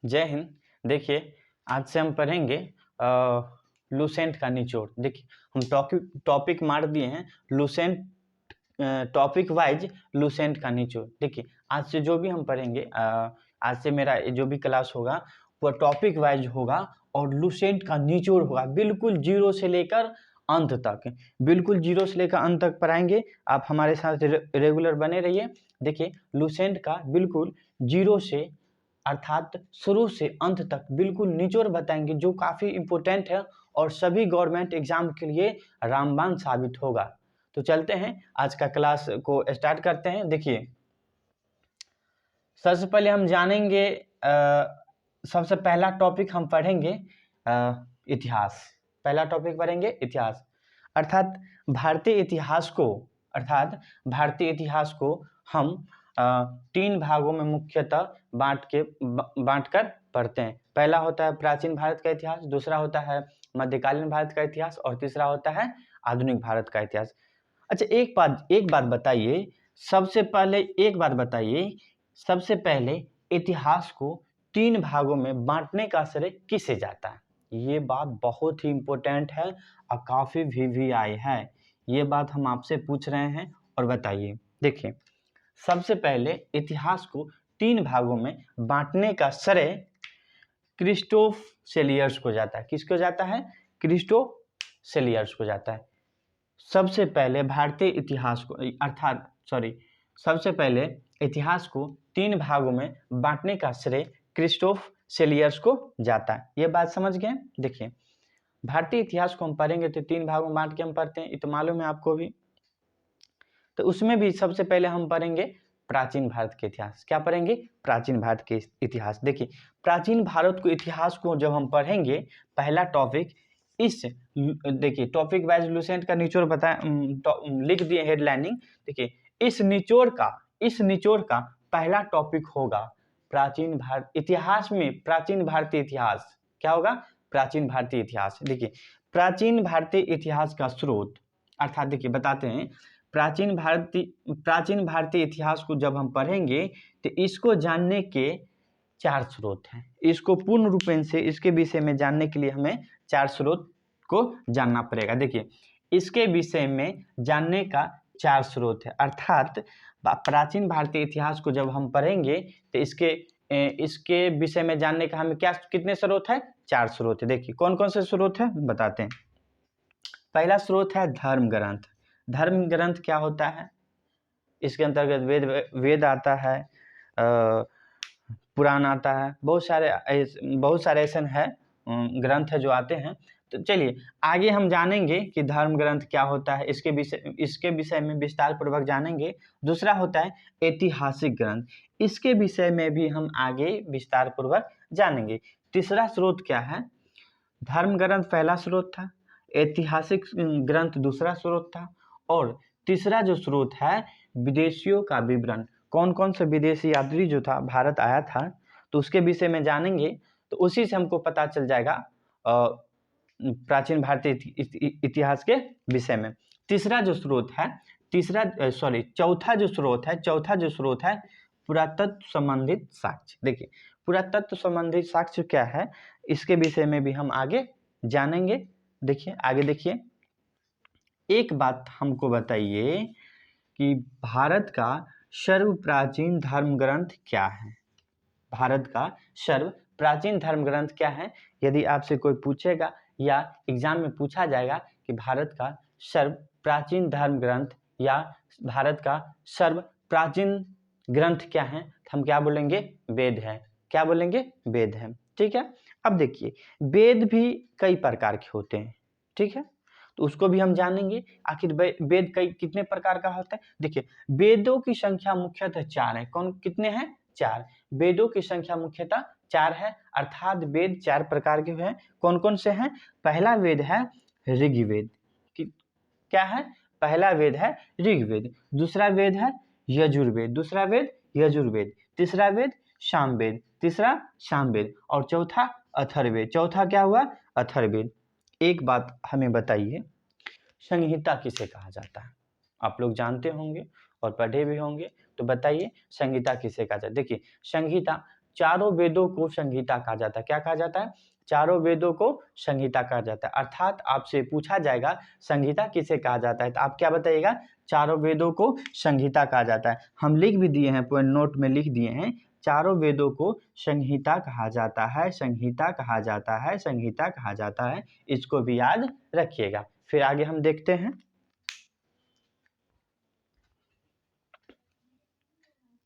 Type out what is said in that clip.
जय हिंद। देखिए, आज से हम पढ़ेंगे लूसेंट का निचोड़। देखिए, हम टॉपिक मार दिए हैं लूसेंट, टॉपिक वाइज लूसेंट का निचोड़। देखिए, आज से जो भी हम पढ़ेंगे, आज से मेरा जो भी क्लास होगा वो टॉपिक वाइज होगा और लूसेंट का निचोड़ होगा, बिल्कुल जीरो से लेकर अंत तक, बिल्कुल जीरो से लेकर अंत तक पढ़ाएंगे। आप हमारे साथ रेगुलर बने रहिए। देखिए, लूसेंट का बिल्कुल जीरो से अर्थात शुरू से अंत तक बिल्कुल निचोड़ बताएंगे, जो काफ़ी इम्पोर्टेंट है और सभी गवर्नमेंट एग्जाम के लिए रामबाण साबित होगा। तो चलते हैं, आज का क्लास को स्टार्ट करते हैं। देखिए, सबसे पहले हम जानेंगे, सबसे पहला टॉपिक हम पढ़ेंगे इतिहास। पहला टॉपिक पढ़ेंगे इतिहास, अर्थात भारतीय इतिहास को हम तीन भागों में मुख्यतः बांटकर पढ़ते हैं। पहला होता है प्राचीन भारत का इतिहास, दूसरा होता है मध्यकालीन भारत का इतिहास और तीसरा होता है आधुनिक भारत का इतिहास। अच्छा, एक बात बताइए, सबसे पहले इतिहास को तीन भागों में बांटने का श्रेय किसे जाता है? ये बात बहुत ही इम्पोर्टेंट है और काफ़ी VVI है। ये बात हम आपसे पूछ रहे हैं और बताइए। देखिए, सबसे पहले इतिहास को तीन भागों में बांटने का श्रेय क्रिस्टोफ सेलियर्स को जाता है। किसको जाता है? क्रिस्टोफ सेलियर्स को जाता है। सबसे पहले इतिहास को तीन भागों में बांटने का श्रेय क्रिस्टोफ सेलियर्स को जाता है। ये बात समझ गए? देखिए, भारतीय इतिहास को हम पढ़ेंगे तो तीन भागों में बांट के हम पढ़ते हैं, ये तो मालूम है आपको भी। तो उसमें भी सबसे पहले हम पढ़ेंगे प्राचीन भारत के इतिहास। क्या पढ़ेंगे? प्राचीन भारत के इतिहास। देखिए, प्राचीन भारत को इतिहास को जब हम पढ़ेंगे, पहला टॉपिक देखिए, टॉपिक वाइज लूसेंट का निचोड़ लिख दिए हेडलाइनिंग। देखिए, इस निचोड़ का पहला टॉपिक होगा प्राचीन भारत इतिहास में प्राचीन भारतीय इतिहास। क्या होगा? प्राचीन भारतीय इतिहास। देखिए, प्राचीन भारतीय इतिहास का स्रोत, अर्थात देखिए बताते हैं, प्राचीन भारतीय इतिहास को जब हम पढ़ेंगे तो इसको जानने के चार स्रोत हैं। इसको पूर्ण रूपेण से इसके विषय में जानने के लिए हमें चार स्रोत को जानना पड़ेगा। देखिए, इसके विषय में जानने का चार स्रोत है, अर्थात प्राचीन भारतीय इतिहास को जब हम पढ़ेंगे तो इसके विषय में जानने का हमें कितने स्रोत है? चार स्रोत है। देखिए, कौन कौन से स्रोत है बताते हैं। पहला स्रोत है धर्म ग्रंथ। धर्म ग्रंथ क्या होता है? इसके अंतर्गत वेद आता है, पुराण आता है, बहुत सारे ऐसे हैं ग्रंथ है जो आते हैं। तो चलिए आगे हम जानेंगे कि धर्म ग्रंथ क्या होता है, इसके विषय में विस्तार पूर्वक जानेंगे। दूसरा होता है ऐतिहासिक ग्रंथ, इसके विषय में भी हम आगे विस्तार पूर्वक जानेंगे। तीसरा स्रोत क्या है? धर्म ग्रंथ पहला स्रोत था, ऐतिहासिक ग्रंथ दूसरा स्रोत था, और तीसरा जो स्रोत है विदेशियों का विवरण। कौन कौन से विदेशी यात्री जो था भारत आया था, तो उसके विषय में जानेंगे, तो उसी से हमको पता चल जाएगा प्राचीन भारतीय इतिहास के विषय में। चौथा जो स्रोत है पुरातत्व संबंधित साक्ष्य। देखिए, पुरातत्व संबंधित साक्ष्य क्या है, इसके विषय में भी हम आगे जानेंगे। देखिए, आगे देखिए, एक बात हमको बताइए कि भारत का सर्व प्राचीन धर्म ग्रंथ क्या है? भारत का सर्व प्राचीन धर्म ग्रंथ क्या है? यदि आपसे कोई पूछेगा या एग्जाम में पूछा जाएगा कि भारत का सर्व प्राचीन धर्म ग्रंथ या भारत का सर्व प्राचीन ग्रंथ क्या है, तो हम क्या बोलेंगे? वेद है। क्या बोलेंगे? वेद है। ठीक है। अब देखिए, वेद भी कई प्रकार के होते हैं, ठीक है, तो उसको भी हम जानेंगे। आखिर वेद कितने प्रकार का होता है? देखिए, वेदों की संख्या मुख्यतः चार है। कितने हैं? चार। वेदों की संख्या मुख्यतः चार है, अर्थात वेद चार प्रकार के हैं। कौन कौन से हैं? पहला वेद है ऋग्वेद। क्या है? पहला वेद है ऋग्वेद, दूसरा वेद है यजुर्वेद, तीसरा वेद सामवेद, और चौथा अथर्ववेद। चौथा क्या हुआ? अथर्ववेद। एक बात हमें बताइए, संहिता किसे कहा जाता है? आप लोग जानते होंगे और पढ़े भी होंगे, तो बताइए संहिता किसे कहा जाता है? देखिए, संहिता चारों वेदों को संहिता कहा जाता है। क्या कहा जाता है? चारों वेदों को संहिता कहा जाता है। अर्थात आपसे पूछा जाएगा संहिता किसे कहा जाता है, तो आप क्या बताइएगा? चारों वेदों को संहिता कहा जाता है। हम लिख भी दिए हैं, पॉइंट नोट में लिख दिए हैं, चारों वेदों को संहिता कहा जाता है, संहिता कहा जाता है, संहिता कहा जाता है। इसको भी याद रखिएगा। फिर आगे हम देखते हैं,